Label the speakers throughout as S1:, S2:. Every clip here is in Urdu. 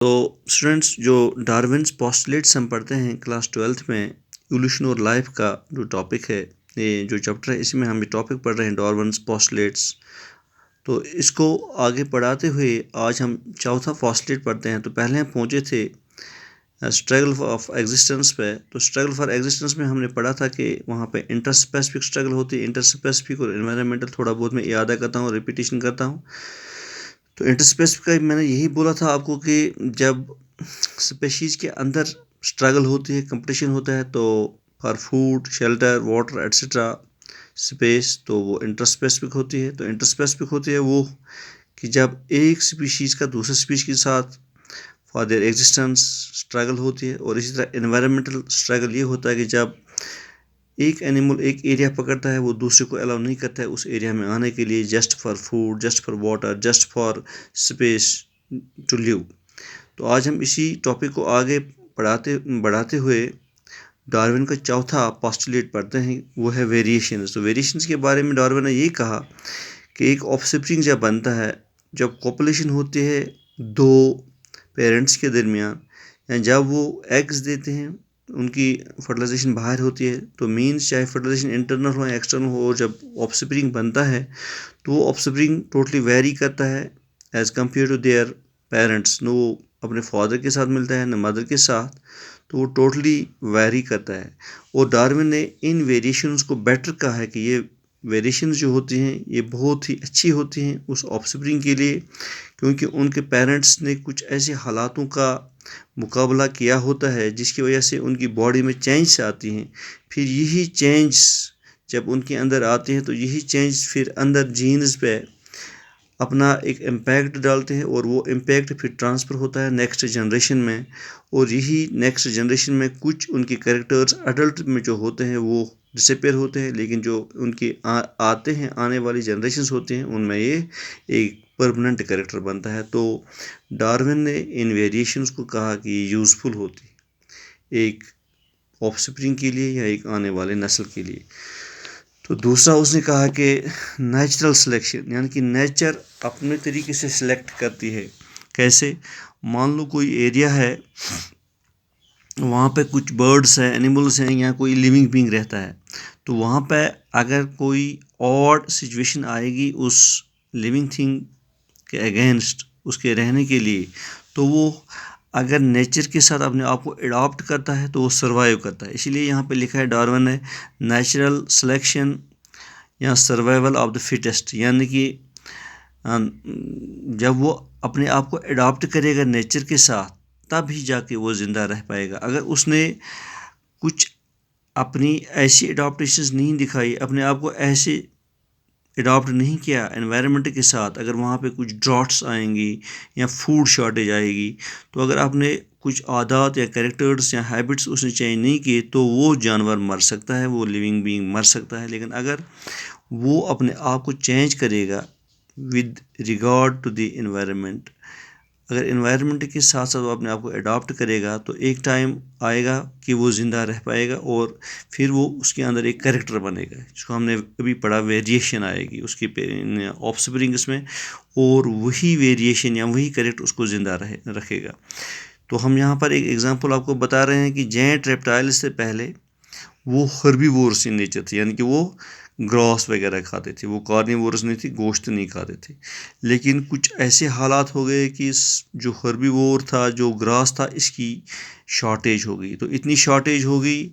S1: تو اسٹوڈنٹس جو ڈارونس پوسٹلیٹس ہم پڑھتے ہیں کلاس 12 میں ایولیوشن اور لائف کا جو ٹاپک ہے، یہ جو چیپٹر ہے، اس میں ہم یہ ٹاپک پڑھ رہے ہیں ڈارونس پوسٹلیٹس. تو اس کو آگے پڑھاتے ہوئے آج ہم چوتھا پوسٹلیٹ پڑھتے ہیں. تو پہلے ہم پہنچے تھے اسٹرگل آف ایگزسٹنس پہ. تو اسٹرگل فار ایگزسٹنس میں ہم نے پڑھا تھا کہ وہاں پہ انٹر اسپیسیفک اسٹرگل ہوتی ہے، انٹر اسپیسیفک اور انوائرمنٹل. تھوڑا بہت میں اعادہ کرتا ہوں، ریپیٹیشن کرتا ہوں. تو انٹر اسپیسیفک کا میں نے یہی بولا تھا آپ کو کہ جب اسپیشیز کے اندر اسٹرگل ہوتی ہے، کمپٹیشن ہوتا ہے، تو for food, shelter, water etcetera space, تو وہ انٹر اسپیسیفک ہوتی ہے. تو انٹر اسپیسیفک ہوتی ہے وہ کہ جب ایک اسپیشیز کا دوسرے اسپیشیز کے ساتھ فار دیئر ایگزسٹنس اسٹرگل ہوتی ہے. اور اسی طرح انوائرمنٹل اسٹرگل یہ ہوتا ہے کہ جب ایک اینیمل ایک ایریا پکڑتا ہے، وہ دوسرے کو الاؤ نہیں کرتا ہے اس ایریا میں آنے کے لیے، just for food, just for water, just for space to live. تو آج ہم اسی ٹاپک کو آگے بڑھاتے ہوئے ڈارون کا چوتھا پوسٹولیٹ پڑھتے ہیں، وہ ہے ویریشنز. تو ویریشنز کے بارے میں ڈارون نے یہ کہا کہ ایک آف سپرنگ جب بنتا ہے، جب پاپولیشن ہوتی ہے دو پیرنٹس کے درمیان، یا جب وہ ایگز دیتے ہیں، ان کی فرٹیلائزیشن باہر ہوتی ہے، تو مینس چاہے فرٹیلائزیشن انٹرنل ہو یا ایکسٹرنل ہو، اور جب آف سپرنگ بنتا ہے تو وہ آف سپرنگ ٹوٹلی ویری کرتا ہے as compare to their parents. نہ وہ اپنے فادر کے ساتھ ملتا ہے نہ مدر کے ساتھ، تو وہ ٹوٹلی ویری کرتا ہے. اور ڈارون نے ان ویریشنز کو بیٹر کہا ہے کہ یہ ویریشنز جو ہوتی ہیں یہ بہت ہی اچھی ہوتی ہیں اس آف سپرنگ کے لیے، کیونکہ ان کے پیرنٹس نے کچھ ایسے حالاتوں کا مقابلہ کیا ہوتا ہے جس کی وجہ سے ان کی باڈی میں چینجز آتی ہیں. پھر یہی چینجز جب ان کے اندر آتے ہیں تو یہی چینج پھر اندر جینز پہ اپنا ایک امپیکٹ ڈالتے ہیں، اور وہ امپیکٹ پھر ٹرانسفر ہوتا ہے نیکسٹ جنریشن میں. اور یہی نیکسٹ جنریشن میں کچھ ان کے کریکٹرز اڈلٹ میں جو ہوتے ہیں وہ ڈسپیئر ہوتے ہیں، لیکن جو ان کے آنے والی جنریشنز ہوتے ہیں ان میں یہ ایک پرماننٹ کریکٹر بنتا ہے. تو ڈارون نے ان ویریشنز کو کہا کہ یہ یوزفل ہوتی ہے ایک آف سپرنگ کے لیے یا ایک آنے والے نسل کے لیے. تو دوسرا اس نے کہا کہ نیچرل سلیکشن، یعنی کہ نیچر اپنے طریقے سے سلیکٹ کرتی ہے. کیسے؟ مان لو کوئی ایریا ہے، وہاں پہ کچھ برڈس ہیں، اینیملس ہیں، یا کوئی لیونگ بینگ رہتا ہے، تو وہاں پہ اگر کوئی آڈ سچویشن آئے گی اس لیونگ تھنگ کے اگینسٹ، اس کے رہنے کے لیے، تو وہ اگر نیچر کے ساتھ اپنے آپ کو اڈاپٹ کرتا ہے تو وہ سروائیو کرتا ہے. اسی لیے یہاں پہ لکھا ہے ڈارون نے نیچرل سلیکشن یا سروائیول آف دا فٹسٹ، یعنی کہ جب وہ اپنے آپ کو اڈاپٹ کرے گا نیچر کے ساتھ تب ہی جا کے وہ زندہ رہ پائے گا. اگر اس نے کچھ اپنی ایسی اڈاپٹیشنز نہیں دکھائی، اپنے آپ کو ایسے اڈاپٹ نہیں کیا انوائرمنٹ کے ساتھ، اگر وہاں پہ کچھ ڈراٹس آئیں گی یا فوڈ شارٹیج آئے گی، تو اگر آپ نے کچھ عادات یا کریکٹرز یا ہیبٹس اس نے چینج نہیں کیے تو وہ جانور مر سکتا ہے، وہ لیونگ بینگ مر سکتا ہے. لیکن اگر وہ اپنے آپ کو چینج کرے گا with regard to the environment, اگر انوائرمنٹ کے ساتھ ساتھ وہ اپنے آپ کو اڈاپٹ کرے گا تو ایک ٹائم آئے گا کہ وہ زندہ رہ پائے گا، اور پھر وہ اس کے اندر ایک کریکٹر بنے گا جس کو ہم نے ابھی پڑھا، ویریشن آئے گی اس کی آف سپرنگس میں، اور وہی ویریشن یا وہی کریکٹر اس کو زندہ رکھے گا. تو ہم یہاں پر ایک ایگزامپل آپ کو بتا رہے ہیں کہ جینٹ ریپٹائل سے پہلے وہ ہربیورس ان نیچر تھے، یعنی کہ وہ گراس وغیرہ کھاتے تھے، وہ کارنیورس نہیں تھے، گوشت نہیں کھاتے تھے. لیکن کچھ ایسے حالات ہو گئے کہ جو ہربیور تھا، جو گراس تھا، اس کی شارٹیج ہو گئی. تو اتنی شارٹیج ہو گئی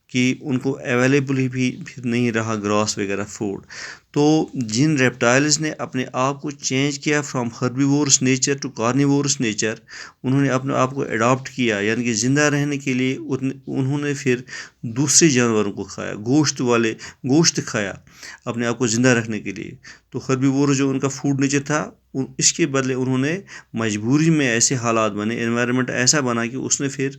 S1: کہ ان کو اویلیبل ہی بھی پھر نہیں رہا گراس وغیرہ فوڈ. تو جن ریپٹائلز نے اپنے آپ کو چینج کیا from herbivorous nature to carnivorous nature, انہوں نے اپنے آپ کو اڈاپٹ کیا، یعنی کہ زندہ رہنے کے لیے انہوں نے پھر دوسرے جانوروں کو کھایا، گوشت کھایا اپنے آپ کو زندہ رکھنے کے لیے. تو ہربیور جو ان کا فوڈ نیچر تھا، اس کے بدلے انہوں نے مجبوری میں ایسے حالات بنے، انوائرمنٹ ایسا بنا کہ اس نے پھر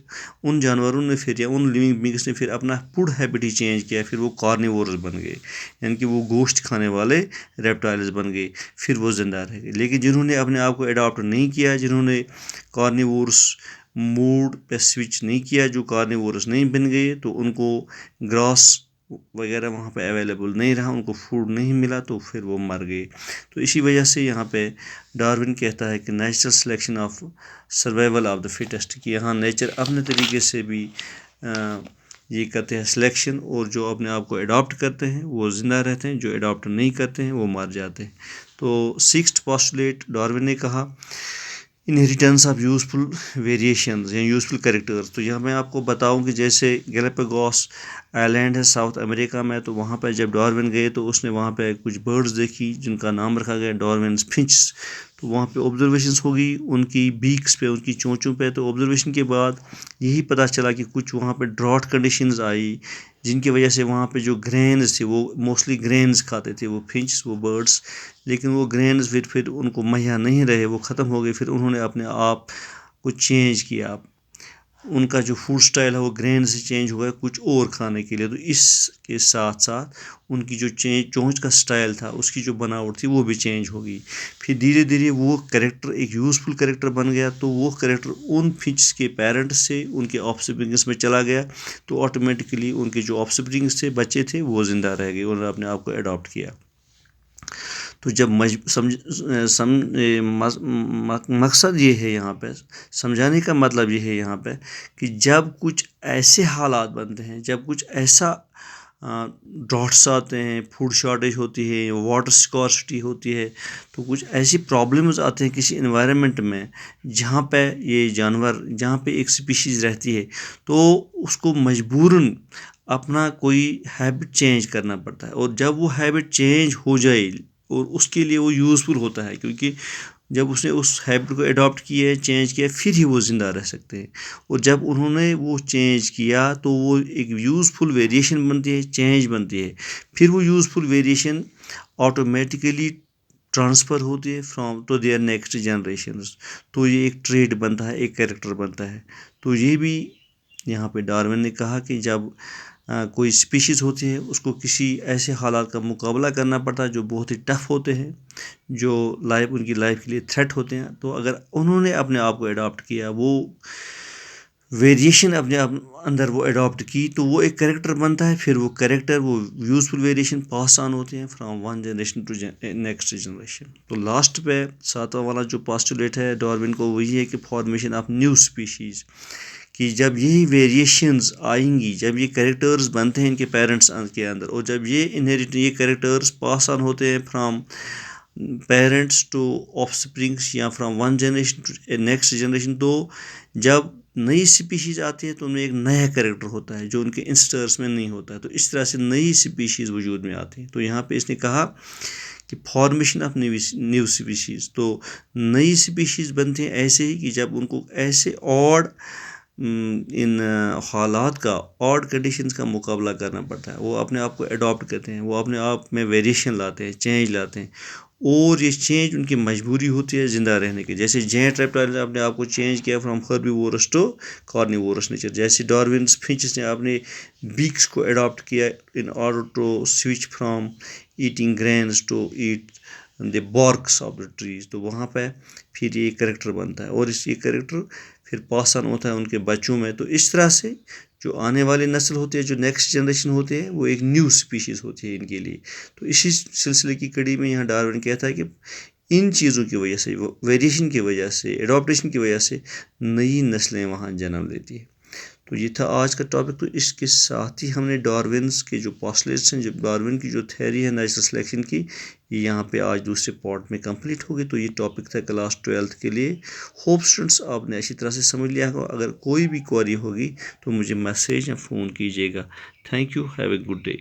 S1: ان جانوروں نے پھر یا ان لیونگ بینگس نے پھر اپنا فوڈ ہیبٹ ہی چینج کیا، پھر وہ کارنیورز بن گئے، یعنی کہ وہ گوشت کھانے والے ریپٹائلز بن گئے، پھر وہ زندہ رہ گئے. لیکن جنہوں نے اپنے آپ کو اڈاپٹ نہیں کیا، جنہوں نے کارنیورس موڈ پہ سوئچ نہیں کیا، جو کارنیورس نہیں بن گئے، تو ان کو گراس وغیرہ وہاں پہ اویلیبل نہیں رہا، ان کو فوڈ نہیں ملا تو پھر وہ مر گئے. تو اسی وجہ سے یہاں پہ ڈارون کہتا ہے کہ natural selection of survival of the fittest, کہ یہاں نیچر اپنے طریقے سے بھی یہ کرتے ہیں سلیکشن، اور جو اپنے آپ کو اڈاپٹ کرتے ہیں وہ زندہ رہتے ہیں، جو اڈاپٹ نہیں کرتے ہیں وہ مر جاتے ہیں. تو سکسٹھ پاسٹولیٹ ڈارون نے کہا انہیریٹنس آف یوزفل ویریشنز یا یوزفل کریکٹرز. تو یہاں میں آپ کو بتاؤں کہ جیسے گیلاپاگوس آئی لینڈ ہے ساؤتھ امریکہ میں، تو وہاں پہ جب ڈارون گئے تو اس نے وہاں پہ کچھ برڈز دیکھی جن کا نام رکھا گیا ڈارونز فنچز. تو وہاں پہ آبزرویشنس ہوگی ان کی بیکس پہ، ان کی چونچوں پہ. تو آبزرویشن کے بعد یہی پتہ چلا کہ کچھ وہاں پہ ڈراٹ کنڈیشنز آئی جن کی وجہ سے وہاں پہ جو گرینز تھے، وہ موسٹلی گرینز کھاتے تھے وہ فنچز، وہ برڈز، لیکن وہ گرینز پھر ان کو مہیا نہیں رہے، وہ ختم ہو گئے. پھر انہوں نے اپنے آپ کو چینج کیا، ان کا جو فوڈ سٹائل ہے وہ گرین سے چینج ہوا ہے کچھ اور کھانے کے لیے. تو اس کے ساتھ ساتھ ان کی جو چونچ کا سٹائل تھا، اس کی جو بناوٹ تھی وہ بھی چینج ہوگی. پھر دھیرے دھیرے وہ کریکٹر ایک یوزفل کریکٹر بن گیا. تو وہ کریکٹر ان فنچز کے پیرنٹس سے ان کے آف سپرنگس میں چلا گیا. تو آٹومیٹکلی ان کے جو آف سپرنگس تھے، بچے تھے، وہ زندہ رہ گئے، انہوں نے اپنے آپ کو اڈاپٹ کیا. تو جب مقصد یہ ہے یہاں پہ سمجھانے کا مطلب یہ ہے یہاں پہ کہ جب کچھ ایسے حالات بنتے ہیں، جب کچھ ایسا ڈراٹس آتے ہیں، فوڈ شارٹیج ہوتی ہے، واٹر اسکارسٹی ہوتی ہے، تو کچھ ایسی پرابلمز آتے ہیں کسی انوائرمنٹ میں جہاں پہ یہ جانور، جہاں پہ ایک سپیشیز رہتی ہے، تو اس کو مجبوراً اپنا کوئی ہیبٹ چینج کرنا پڑتا ہے. اور جب وہ ہیبٹ چینج ہو جائے اور اس کے لیے وہ یوزفل ہوتا ہے، کیونکہ جب اس نے اس ہیبٹ کو اڈاپٹ کیا ہے، چینج کیا، پھر ہی وہ زندہ رہ سکتے ہیں. اور جب انہوں نے وہ چینج کیا تو وہ ایک یوزفل ویریشن بنتی ہے، چینج بنتی ہے. پھر وہ یوزفل ویریشن آٹومیٹیکلی ٹرانسفر ہوتی ہے from to their next generations. تو یہ ایک ٹریٹ بنتا ہے، ایک کریکٹر بنتا ہے. تو یہ بھی یہاں پہ ڈارون نے کہا کہ جب کوئی اسپیشیز ہوتی ہے اس کو کسی ایسے حالات کا مقابلہ کرنا پڑتا ہے جو بہت ہی ٹف ہوتے ہیں، جو ان کی لائف کے لیے تھریٹ ہوتے ہیں. تو اگر انہوں نے اپنے آپ کو اڈاپٹ کیا، وہ ویریشن اپنے اندر وہ اڈاپٹ کی، تو وہ ایک کریکٹر بنتا ہے. پھر وہ کریکٹر، وہ یوزفل ویریشن پاس آن ہوتے ہیں from one generation to next generation. تو لاسٹ پہ ساتواں والا جو پاسٹولیٹ ہے ڈارون کو، وہی ہے کہ فارمیشن آف نیو اسپیشیز، کہ جب یہی ویریشنز آئیں گی، جب یہ کریکٹرز بنتے ہیں ان کے پیرنٹس کے اندر، اور جب یہ کریکٹرز پاس آن ہوتے ہیں from parents to offsprings یا from one generation to next generation, تو جب نئی سپیشیز آتی ہے تو ان میں ایک نیا کریکٹر ہوتا ہے جو ان کے انسٹرس میں نہیں ہوتا ہے. تو اس طرح سے نئی سپیشیز وجود میں آتی ہیں. تو یہاں پہ اس نے کہا کہ فارمیشن آف نیو سپیشیز، تو نئی سپیشیز بنتے ہیں ایسے ہی کہ جب ان کو ایسے ان حالات کا، کنڈیشنز کا مقابلہ کرنا پڑتا ہے، وہ اپنے آپ کو اڈاپٹ کرتے ہیں، وہ اپنے آپ میں ویریشن لاتے ہیں، چینج لاتے ہیں، اور یہ چینج ان کی مجبوری ہوتی ہے زندہ رہنے کی. جیسے جینٹ ریپٹائل نے اپنے آپ کو چینج کیا from herbivorous to carnivorous nature, جیسے ڈارونس فنچز نے اپنے بیکس کو اڈاپٹ کیا in order to switch from eating grains to eat the barks of the trees. تو وہاں پہ پھر یہ کریکٹر بنتا ہے، اور یہ کریکٹر پھر پاس آن ہوتا ہے ان کے بچوں میں. تو اس طرح سے جو آنے والی نسل ہوتی ہے، جو نیکسٹ جنریشن ہوتی ہے، وہ ایک نیو اسپیشیز ہوتی ہے ان کے لیے. تو اسی سلسلے کی کڑی میں یہاں ڈارون کہتا ہے کہ ان چیزوں کی وجہ سے، ویریشن کی وجہ سے، اڈاپٹیشن کی وجہ سے نئی نسلیں وہاں جنم لیتی ہیں. تو یہ تھا آج کا ٹاپک. تو اس کے ساتھ ہی ہم نے ڈارونس کے جو پاسٹولیٹس ہیں، جو ڈارون کی جو تھیوری ہے نیچرل سلیکشن کی، یہ یہاں پہ آج دوسرے پارٹ میں کمپلیٹ ہوگی. تو یہ ٹاپک تھا کلاس 12 کے لیے. ہوپ اسٹوڈنٹس آپ نے اچھی طرح سے سمجھ لیا ہوگا. اگر کوئی بھی کوئری ہوگی تو مجھے میسیج یا فون کیجیے گا. Thank you, have a good day.